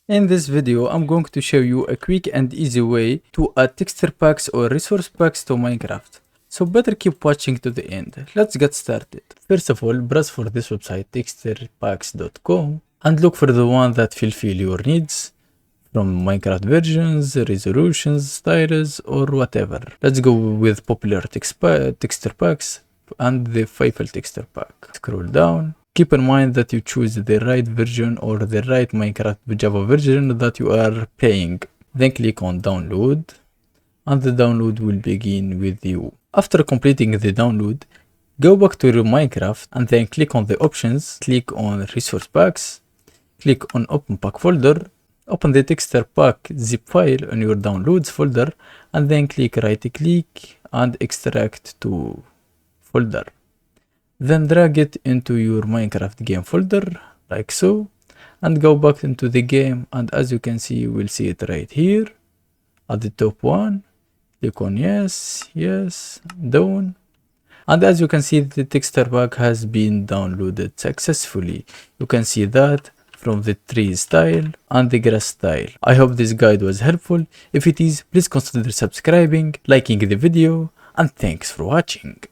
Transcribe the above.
In this video, I'm going to show you a quick and easy way to add texture packs or resource packs to Minecraft. So better keep watching to the end. Let's get started. First of all, browse for this website texturepacks.com and look for the one that fulfill your needs from Minecraft versions, resolutions, styles, or whatever. Let's go with popular texture packs and the Fable texture pack. Scroll down. Keep in mind that you choose the right version or the right Minecraft Java version that you are playing. Then click on download and the download will begin with you. After completing the download, go back to your Minecraft and then click on the options, click on resource packs, click on open pack folder, open the texture pack zip file on your downloads folder and then click right click and extract to folder. Then drag it into your Minecraft game folder like so and go back into the game, and as you can see you will see it right here at the top one. Click on yes, done, and as you can see the texture pack has been downloaded successfully. You can see that from the tree style and the grass style. I hope this guide was helpful. If it is, please consider subscribing, liking the video, and thanks for watching.